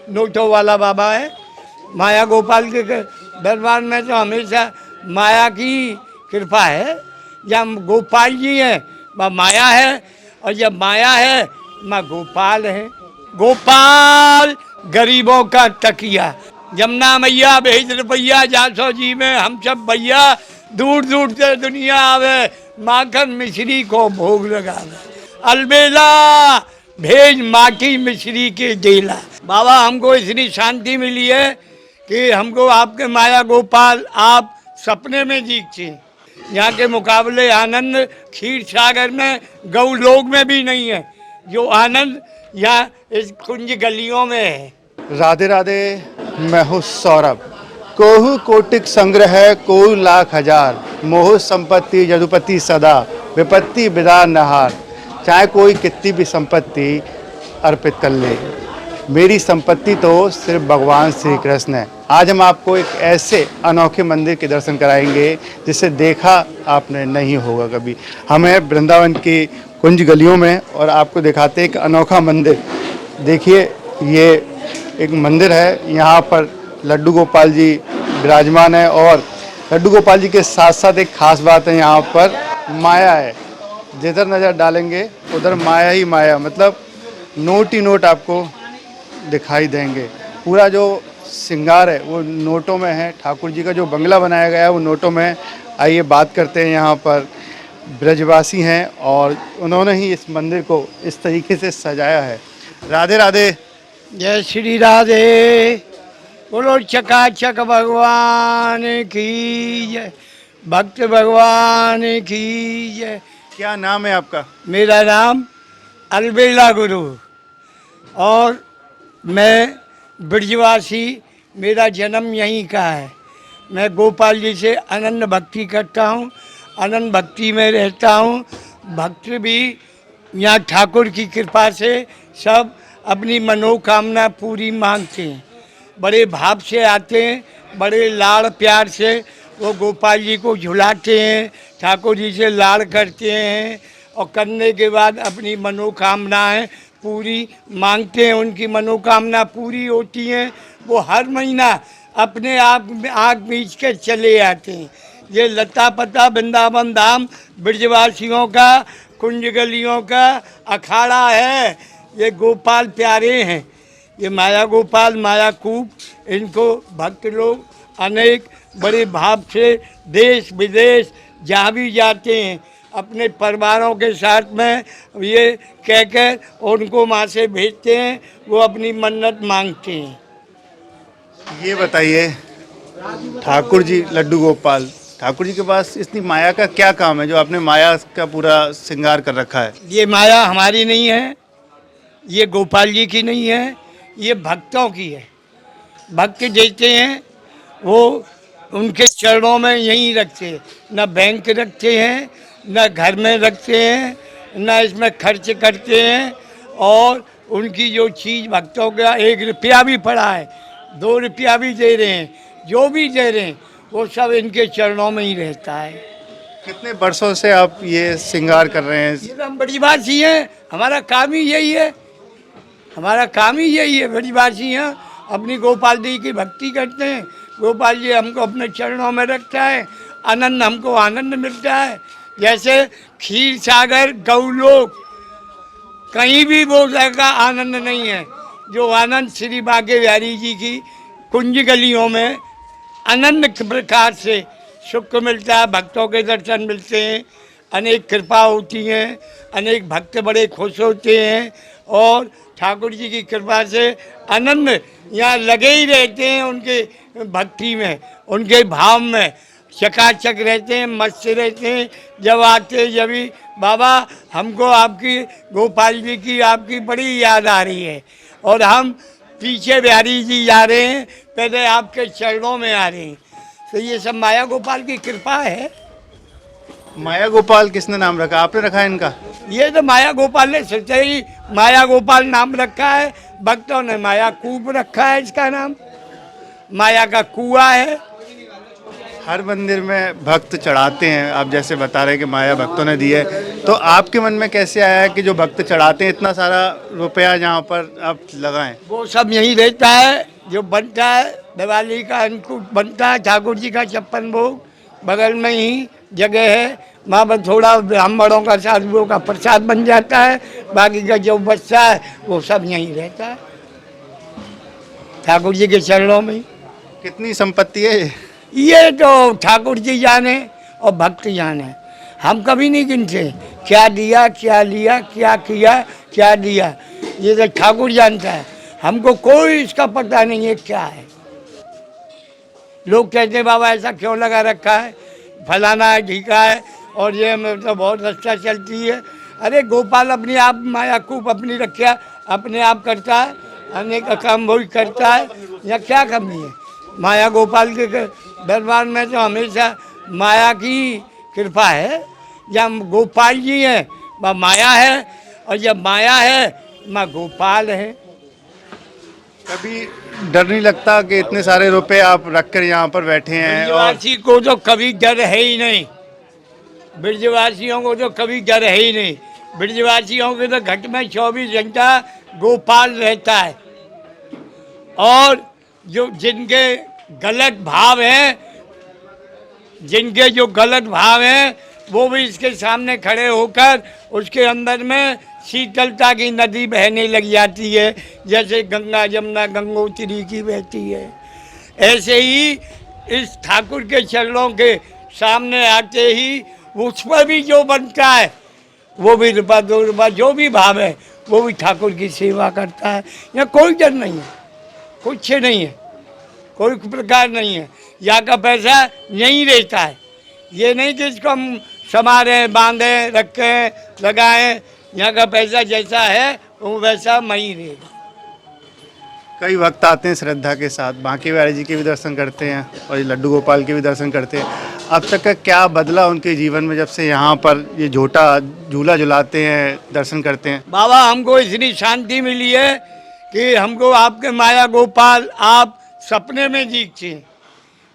नोटों वाला बाबा है। माया गोपाल के दरबार में तो हमेशा माया की कृपा है। जब गोपाल जी हैं वह माया है, और जब माया है वह गोपाल है। गोपाल गरीबों का तकिया, जमुना मैया भेज रुपैया 400 जी में हम सब भैया, दूर दूर से दुनिया आवे माखन मिश्री को भोग लगावे। अलबेला भेज माटी मिश्री के देला। बाबा हमको इतनी शांति मिली है कि हमको आपके माया गोपाल आप सपने में दिखते हैं। यहाँ के मुकाबले आनंद क्षीर सागर में गौलोक में भी नहीं है जो आनंद यहाँ इस कुंज गलियों में है। राधे राधे। मैं हूँ सौरभ। कोहु कोटिक संग्रह कोहु लाख हजार, मोह संपत्ति यदुपति सदा, विपत्ति विदा नहार। चाहे कोई कितनी भी संपत्ति अर्पित कर ले, मेरी संपत्ति तो सिर्फ भगवान श्री कृष्ण है। आज हम आपको एक ऐसे अनोखे मंदिर के दर्शन कराएंगे जिसे देखा आपने नहीं होगा कभी। हम हैं वृंदावन की कुंज गलियों में और आपको दिखाते हैं एक अनोखा मंदिर। देखिए, ये एक मंदिर है, यहाँ पर लड्डू गोपाल जी विराजमान है और लड्डू गोपाल जी के साथ साथ एक खास बात है, यहाँ पर माया है। जिधर नज़र डालेंगे उधर माया ही माया, मतलब नोट ही नोट आपको दिखाई देंगे। पूरा जो श्रृंगार है वो नोटों में है। ठाकुर जी का जो बंगला बनाया गया है वो नोटों में है। आइए बात करते हैं, यहाँ पर ब्रजवासी हैं और उन्होंने ही इस मंदिर को इस तरीके से सजाया है। राधे राधे। जय श्री राधे। बोलो चकाचक भगवान की जय, भक्त भगवान की जय। क्या नाम है आपका? मेरा नाम अलबेला गुरु, और मैं ब्रजवासी, मेरा जन्म यहीं का है। मैं गोपाल जी से अनन्य भक्ति करता हूँ, अनन्य भक्ति में रहता हूँ। भक्त भी यहाँ ठाकुर की कृपा से सब अपनी मनोकामना पूरी मांगते हैं। बड़े भाव से आते हैं, बड़े लाड़ प्यार से वो गोपाल जी को झुलाते हैं, ठाकुर जी से लाड़ करते हैं और करने के बाद अपनी मनोकामनाएं पूरी मांगते हैं। उनकी मनोकामना पूरी होती हैं। वो हर महीना अपने आप आँख बीच के चले आते हैं। ये लता पता वृंदावन धाम ब्रजवासियों का, कुंज गलियों का अखाड़ा है। ये गोपाल प्यारे हैं, ये माया गोपाल, माया कूप, इनको भक्त लोग अनेक बड़े भाव से देश विदेश जहाँ भी जाते हैं अपने परिवारों के साथ में ये कहकर उनको माँ से भेजते हैं, वो अपनी मन्नत मांगते हैं। ये बताइए, ठाकुर जी लड्डू गोपाल, ठाकुर जी के पास इतनी माया का क्या काम है जो आपने माया का पूरा श्रृंगार कर रखा है? ये माया हमारी नहीं है, ये गोपाल जी की नहीं है, ये भक्तों की है। भक्त देते हैं वो उनके चरणों में यहीं रखते हैं। न बैंक रखते हैं, न घर में रखते हैं, न इसमें खर्च करते हैं। और उनकी जो चीज़ भक्तों का 1 रुपया भी पड़ा है, 2 रुपया भी दे रहे हैं, जो भी दे रहे हैं वो सब इनके चरणों में ही रहता है। कितने वर्षों से आप ये श्रृंगार कर रहे हैं? ये तो हम बड़ी बासी हैं, हमारा काम ही यही है, हमारा काम ही यही है। बड़ी बासी हैं, अपनी गोपाल जी की भक्ति करते हैं। गोपाल जी हमको अपने चरणों में रखता है, आनंद हमको आनंद मिलता है। जैसे क्षीर सागर गौलोक कहीं भी वो का आनंद नहीं है जो आनंद श्री बांके बिहारी जी की कुंज गलियों में अनंत प्रकार से सुख मिलता है। भक्तों के दर्शन मिलते हैं, अनेक कृपा होती हैं, अनेक भक्त बड़े खुश होते हैं और ठाकुर जी की कृपा से आनंद यहाँ लगे ही रहते हैं। उनके भक्ति में, उनके भाव में चकाचक रहते हैं, मस्त रहते हैं। जब आते जब भी बाबा हमको आपकी गोपाल जी की आपकी बड़ी याद आ रही है और हम पीछे बिहारी जी जा रहे हैं, पहले आपके चरणों में आ रहे हैं। तो ये सब माया गोपाल की कृपा है। माया गोपाल किसने नाम रखा? आपने रखा है इनका? ये तो माया गोपाल ने सोचा ही माया गोपाल नाम रखा है। भक्तों ने माया कूप रखा है, इसका नाम माया का कुआं है। हर मंदिर में भक्त चढ़ाते हैं, आप जैसे बता रहे हैं कि माया भक्तों ने दी है। तो आपके मन में कैसे आया है कि जो भक्त चढ़ाते हैं इतना सारा रुपया यहाँ पर आप लगाएं? वो सब यहीं रहता है, जो बनता है दिवाली का अन्नकूट बनता है, ठाकुर जी का 56 भोग बगल में ही जगह है, वहाँ पर थोड़ा ब्राह्मणों का साधुओं का प्रसाद बन जाता है, बाकी का जो बचता है वो सब यहीं रहता है ठाकुर जी के चरणों में। कितनी संपत्ति है ये? ये तो ठाकुर जी जाने और भक्त जाने, हम कभी नहीं गिनते क्या दिया क्या लिया क्या किया क्या दिया, ये तो ठाकुर जानता है, हमको कोई इसका पता नहीं है क्या है। लोग कहते हैं बाबा ऐसा क्यों लगा रखा है, फलाना है ढीका है और ये मतलब बहुत अच्छा चलती है। अरे गोपाल अपने आप मायाकूप अपनी रक्षा अपने आप करता है, अनेक काम वही करता है, या क्या कमी है। माया गोपाल के दरबार में तो हमेशा माया की कृपा है, जब गोपाल जी हैं वह माया है, और जब माया है माँ गोपाल है। कभी डर नहीं लगता कि इतने सारे रुपए आप रख कर यहाँ पर बैठे हैं? और ब्रजवासी को तो कभी डर है ही नहीं, ब्रजवासियों को तो कभी डर है ही नहीं, ब्रजवासियों के तो घट में 24 घंटा गोपाल रहता है। और जो जिनके गलत भाव हैं, जिनके जो गलत भाव हैं वो भी इसके सामने खड़े होकर उसके अंदर में शीतलता की नदी बहने लग जाती है, जैसे गंगा जमुना गंगोत्री की बहती है। ऐसे ही इस ठाकुर के चरणों के सामने आते ही उस पर भी जो बनता है वो भी रुपया 2 रुपया जो भी भाव है वो भी ठाकुर की सेवा करता है। यहाँ कोई डर नहीं है, कुछ नहीं है, कोई प्रकार नहीं है। यहाँ का पैसा यहीं रहता है, ये नहीं कि इसको हम संभालें बांधें रखें लगाएं, यहाँ का पैसा जैसा है वो वैसा वहीं रहेगा। कई भक्त आते हैं श्रद्धा के साथ, बांके बिहारी जी के भी दर्शन करते हैं और ये लड्डू गोपाल के भी दर्शन करते हैं। अब तक का क्या बदला उनके जीवन में जब से यहाँ पर ये झूला झुलाते हैं, दर्शन करते हैं? बाबा हमको इतनी शांति मिली है कि हमको आपके माया गोपाल आप सपने में दिखते हैं।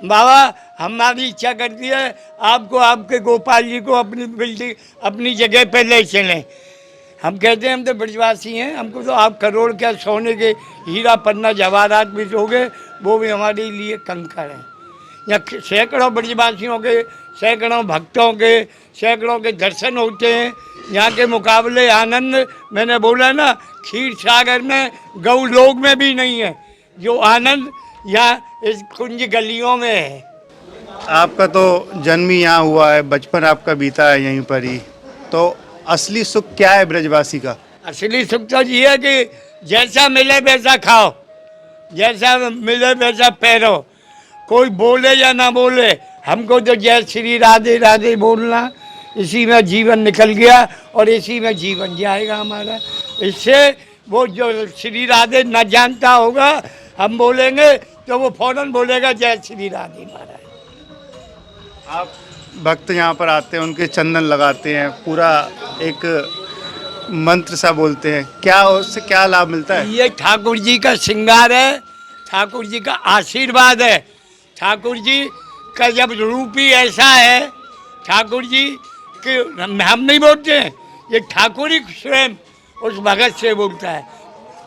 बाबा हमारी इच्छा करती है आपको आपके गोपाल जी को अपनी बिल्डिंग अपनी जगह पे ले चलें। हम कहते हैं हम तो ब्रजवासी हैं, हमको तो आप करोड़ क्या सोने के हीरा पन्ना जवाहरात भी दोगे वो भी हमारे लिए कंकड़ हैं। यहाँ सैकड़ों ब्रजवासियों के, सैकड़ों भक्तों के, सैकड़ों के दर्शन होते हैं। यहाँ के मुकाबले आनंद मैंने बोला ना, क्षीर सागर में गौलोक में भी नहीं है जो आनंद यहाँ इस कुंज गलियों में है। आपका तो जन्म ही यहाँ हुआ है, बचपन आपका बीता है यहीं पर ही, तो असली सुख क्या है ब्रजवासी का? असली सुख तो ये है कि जैसा मिले वैसा खाओ, जैसा मिले वैसा पहनो, कोई बोले या ना बोले, हमको तो जय श्री राधे राधे बोलना, इसी में जीवन निकल गया और इसी में जीवन जाएगा हमारा। इससे वो जो श्री राधे न जानता होगा, हम बोलेंगे तो वो फौरन बोलेगा जय श्री राधे महाराज। आप भक्त यहाँ पर आते हैं, उनके चंदन लगाते हैं, पूरा एक मंत्र सा बोलते हैं, क्या उससे क्या लाभ मिलता है? ये ठाकुर जी का श्रृंगार है, ठाकुर जी का आशीर्वाद है। ठाकुर जी का जब रूप ही ऐसा है, ठाकुर जी के हम नहीं बोलते हैं, ये ठाकुर ही स्वयं उस भगत से बोलता है।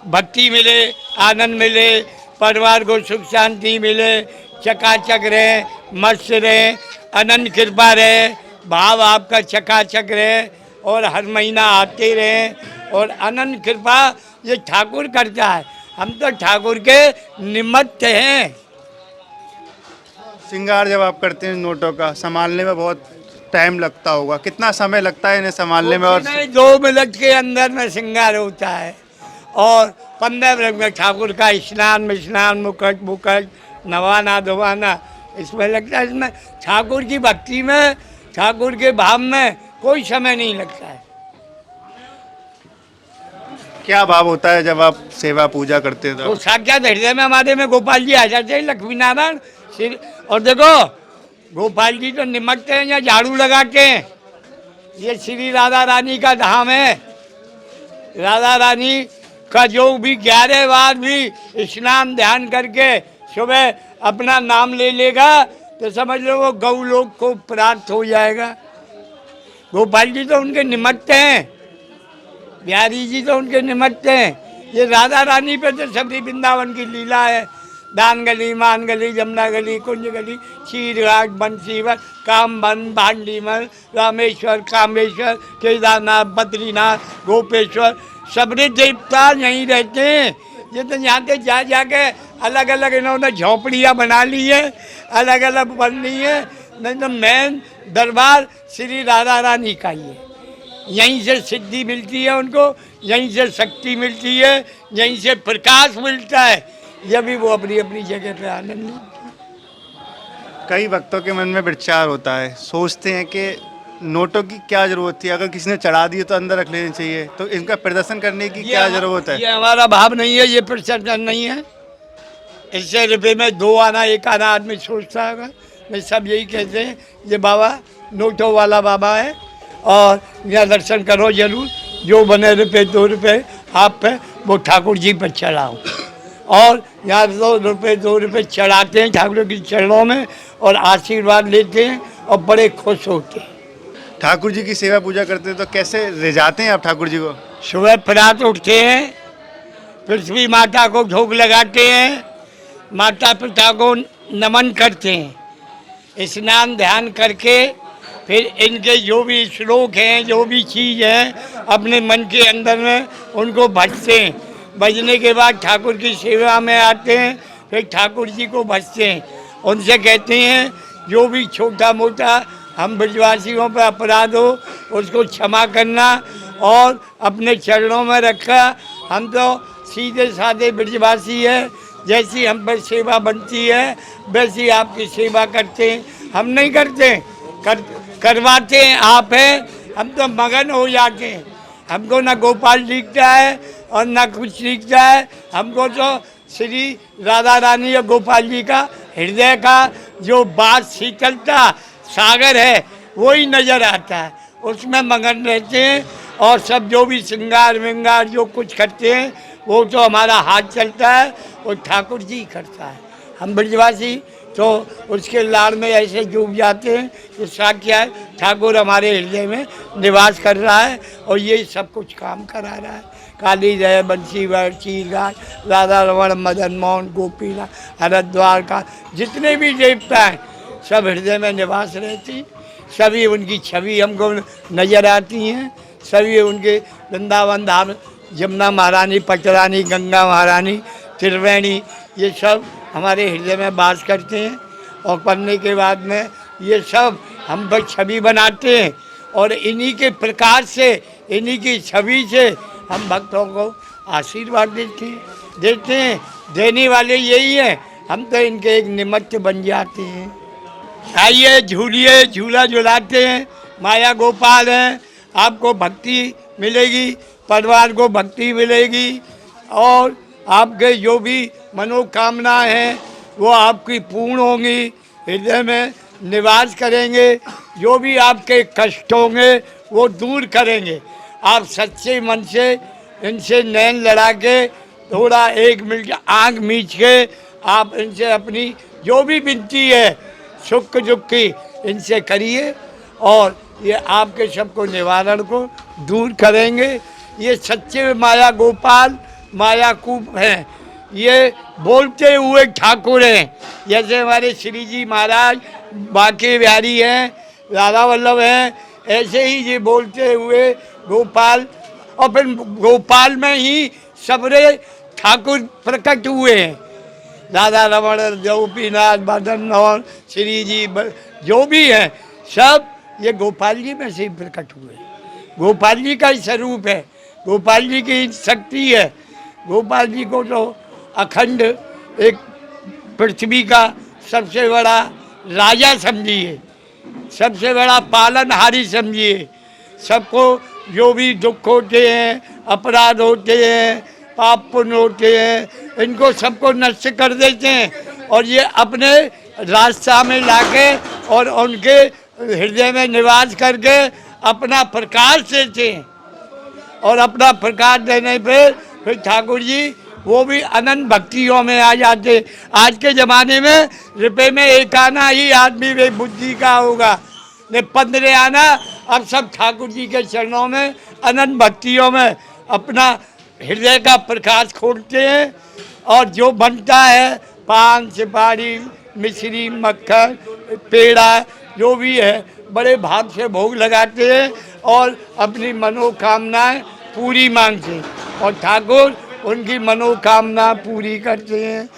भक्ति मिले, आनंद मिले, परिवार को सुख शांति मिले, चकाचक रहे, मस्त रहे, अनंत कृपा रहे, भाव आपका चकाचक रहे और हर महीना आते रहे, और अनंत कृपा ये ठाकुर करता है, हम तो ठाकुर के निमित्त हैं। श्रृंगार जब आप करते हैं नोटों का, संभालने में बहुत टाइम लगता होगा, कितना समय लगता है इन्हें संभालने में? और 2 मिनट के अंदर में श्रृंगार होता है, और 15 मिनट में ठाकुर का स्नान मुकुट नवाना धोवाना इसमें लगता है। इसमें ठाकुर की भक्ति में, ठाकुर के भाव में कोई समय नहीं लगता है। क्या भाव होता है जब आप सेवा पूजा करते हैं? तो साक्षात हृदय में हमारे में गोपाल जी आ जाते हैं, लक्ष्मी नारायण। और देखो गोपाल जी तो निमकते हैं या झाड़ू लगाते हैं, ये श्री राधा रानी का धाम है। राधा रानी का जो भी 11 बार भी स्नान ध्यान करके सुबह अपना नाम ले लेगा तो समझ लो वो गौलोक को प्राप्त हो जाएगा। गोपाल जी तो उनके निमित्त हैं, बिहारी जी तो उनके निमित्त हैं। ये राधा रानी पे तो सभी वृंदावन की लीला है। दान गली, मान गली, जमुना गली, कुंज गली, क्षीर घाट, बंसीवर, कामबन, भांडीमल, रामेश्वर, कामेश्वर, केदारनाथ, बद्रीनाथ, गोपेश्वर, सबरे देवता यहीं रहते हैं। ये तो यहाँ के जा जाके अलग अलग इन्होंने झोपड़ियाँ बना ली है, अलग अलग बन ली है। नहीं तो मेन दरबार श्री राधा रानी का ही है। यहीं से सिद्धि मिलती है उनको, यहीं से शक्ति मिलती है, यहीं से प्रकाश मिलता है। जब भी वो अपनी अपनी जगह पे आनंद लेते हैं। कई भक्तों के मन में विचार होता है, सोचते हैं कि नोटों की क्या जरूरत थी, अगर किसी ने चढ़ा दिए तो अंदर रख लेने चाहिए, तो इनका प्रदर्शन करने की क्या जरूरत है? ये हमारा भाव नहीं है, ये प्रचलन नहीं है। इससे रुपये में 2 आना 1 आना आदमी सोचता होगा। मैं सब यही कहते हैं, ये बाबा नोटों वाला बाबा है और यहाँ दर्शन करो जरूर। जो बने रुपये 2 रुपये आप पे वो ठाकुर जी पर चढ़ाओ। और यहाँ 2 रुपये चढ़ाते हैं ठाकुर के चरणों में और आशीर्वाद लेते हैं और बड़े खुश होते हैं। ठाकुर जी की सेवा पूजा करते हैं तो कैसे रिझाते हैं आप ठाकुर जी को? सुबह प्रात उठते हैं, पृथ्वी माता को भोग लगाते हैं, माता पिता को नमन करते हैं, स्नान ध्यान करके फिर इनके जो भी श्लोक हैं, जो भी चीज़ हैं अपने मन के अंदर में उनको भजते हैं। भजने के बाद ठाकुर की सेवा में आते हैं, फिर ठाकुर जी को भजते हैं। उनसे कहते हैं जो भी छोटा मोटा हम ब्रजवासियों पर अपराध हो उसको क्षमा करना और अपने चरणों में रखा। हम तो सीधे साधे ब्रजवासी हैं, जैसी हम पर सेवा बनती है वैसी आपकी सेवा करते हैं। हम नहीं करते, करवाते हैं आप हैं। हम तो मगन हो जाते हैं। हमको ना गोपाल दिखता है और ना कुछ दिखता है। हमको तो श्री राधा रानी और गोपाल जी का हृदय का जो बात शीतलता सागर है वही नज़र आता है, उसमें मगन रहते हैं। और सब जो भी श्रृंगार विंगार जो कुछ करते हैं वो तो हमारा हाथ चलता है, वो ठाकुर जी करता है। हम ब्रजवासी तो उसके लाड़ में ऐसे डूब जाते हैं कि क्या है, ठाकुर हमारे हृदय में निवास कर रहा है और ये सब कुछ काम करा रहा है। काली जय, बंसीवर, चीरघाट, राधा रमण, मदन मोहन, गोपीनाथ, हरिद्वार का जितने भी देवता हैं सब हृदय में निवास रहती, सभी उनकी छवि हमको नज़र आती हैं। सभी उनके वृंदावन धाम, जमुना महारानी, पचरानी, गंगा महारानी, त्रिवेणी, ये सब हमारे हृदय में वास करते हैं। और पढ़ने के बाद में ये सब हम पर छवि बनाते हैं और इन्हीं के प्रकाश से, इन्हीं की छवि से हम भक्तों को आशीर्वाद देते हैं। देने वाले यही हैं, हम तो इनके एक निमित्त बन जाते हैं। आइए झूलिए, झूला झुलाते हैं, माया गोपाल हैं। आपको भक्ति मिलेगी, परिवार को भक्ति मिलेगी और आपके जो भी मनोकामना हैं वो आपकी पूर्ण होंगी, हृदय में निवास करेंगे। जो भी आपके कष्ट होंगे वो दूर करेंगे। आप सच्चे मन से इनसे नैन लड़ा के थोड़ा 1 मिनट आँख मीच के आप इनसे अपनी जो भी विनती है सुख दुख की इनसे करिए और ये आपके सबको निवारण को दूर करेंगे। ये सच्चे माया गोपाल, माया कूप हैं, ये बोलते हुए ठाकुर हैं। जैसे हमारे श्री जी महाराज बांके बिहारी हैं, राधा वल्लभ हैं, ऐसे ही ये बोलते हुए गोपाल और फिर गोपाल में ही सबरे ठाकुर प्रकट हुए हैं। राधा रमण, गोपीनाथ, मदन मोहन, श्री जी जो भी हैं सब ये गोपाल जी में से ही प्रकट हुए। गोपाल जी का ही स्वरूप है, गोपाल जी की शक्ति है। गोपाल जी को तो अखंड एक पृथ्वी का सबसे बड़ा राजा समझिए, सबसे बड़ा पालनहारी समझिए। सबको जो भी दुख होते हैं, अपराध होते हैं, पाप पुण्य होते हैं, इनको सबको नष्ट कर देते हैं और ये अपने रास्ता में लाके और उनके हृदय में निवास करके अपना प्रकाश देते हैं। और अपना प्रकाश देने पे फिर ठाकुर जी वो भी अनंत भक्तियों में आ जाते। आज के ज़माने में रुपये में 1 आना ही आदमी वे बुद्धि का होगा, ने पंद्रे आना। अब सब ठाकुर जी के चरणों में अनंत भक्तियों में अपना हृदय का प्रकाश खोलते हैं और जो बनता है पान सुपारी मिश्री मक्खन पेड़ा जो भी है बड़े भाव से भोग लगाते हैं और अपनी मनोकामनाएं पूरी मांगते हैं और ठाकुर उनकी मनोकामना पूरी करते हैं।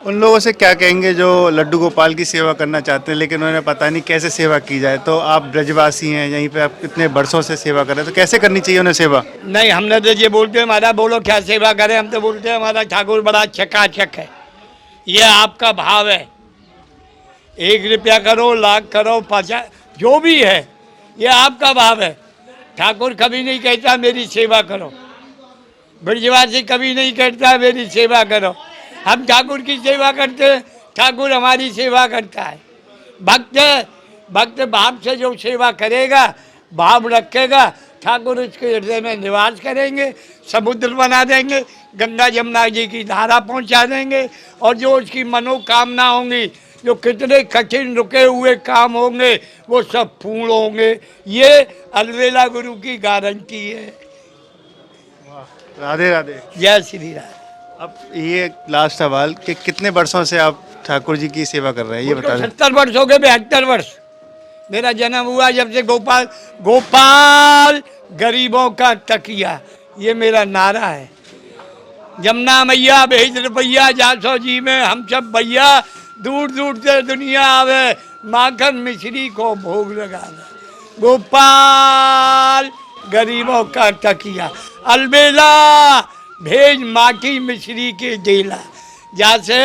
उन लोगों से क्या कहेंगे जो लड्डू गोपाल की सेवा करना चाहते हैं लेकिन उन्हें पता नहीं कैसे सेवा की जाए? तो आप ब्रजवासी हैं, यहीं पे आप कितने वर्षों से सेवा कर रहे हैं, तो कैसे करनी चाहिए उन्हें सेवा? नहीं, हमने तो ये बोलते हैं हमारा बोलो क्या सेवा करें, हम तो बोलते हैं हमारा ठाकुर बड़ा चकाचक है। ये आपका भाव है, 1 रुपया करो लाख करो 50 जो भी है ये आपका भाव है। ठाकुर कभी नहीं कहता मेरी सेवा करो, ब्रजवासी कभी नहीं कहता मेरी सेवा करो। हम ठाकुर की सेवा करते हैं, ठाकुर हमारी सेवा करता है। भक्त भाव से जो सेवा करेगा भाव रखेगा ठाकुर उसके हृदय में निवास करेंगे, समुद्र बना देंगे, गंगा जमुना जी की धारा पहुंचा देंगे और जो उसकी मनोकामना होंगी, जो कितने कठिन रुके हुए काम होंगे वो सब पूर्ण होंगे। ये अलवेला गुरु की गारंटी है। राधे राधे। जय श्री राम। अब ये लास्ट सवाल कि कितने वर्षों से आप ठाकुर जी की सेवा कर रहे हैं ये बता दें। 70 वर्ष हो गए, 72 वर्ष। मेरा जन्म हुआ जब से गोपाल गोपाल गरीबों का तकिया, ये मेरा नारा है। जमुना मैया भेज रुपैया 400 जी में हम सब भैया, दूर दूर से दुनिया आवे माखन मिश्री को भोग लगावे। गोपाल गरीबों का तकिया, अलबेला भेज माटी मिश्री के देला, जैसे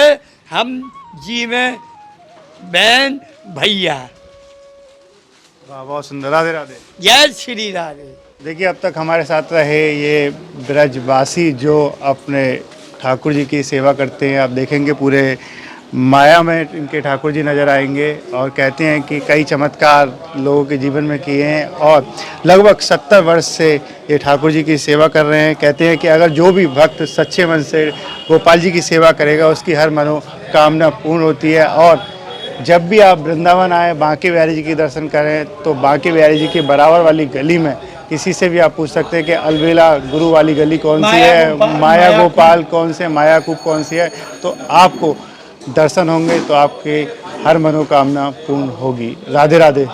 हम जी में बहन भैया। वाह, बहुत सुंदर। राधे राधे। जय श्री राधे। देखिए, अब तक हमारे साथ रहे ये ब्रजवासी जो अपने ठाकुर जी की सेवा करते हैं। आप देखेंगे पूरे माया में इनके ठाकुर जी नज़र आएंगे और कहते हैं कि कई चमत्कार लोगों के जीवन में किए हैं और लगभग 70 वर्ष से ये ठाकुर जी की सेवा कर रहे हैं। कहते हैं कि अगर जो भी भक्त सच्चे मन से गोपाल जी की सेवा करेगा उसकी हर मनोकामना पूर्ण होती है। और जब भी आप वृंदावन आए, बांके बिहारी जी के दर्शन करें, तो बांके बिहारी जी के बराबर वाली गली में किसी से भी आप पूछ सकते हैं कि अलबेला गुरु वाली गली कौन सी है, माया गोपाल कौन से, माया कूप कौन सी है, तो आपको दर्शन होंगे तो आपके हर मनोकामना पूर्ण होगी। राधे राधे।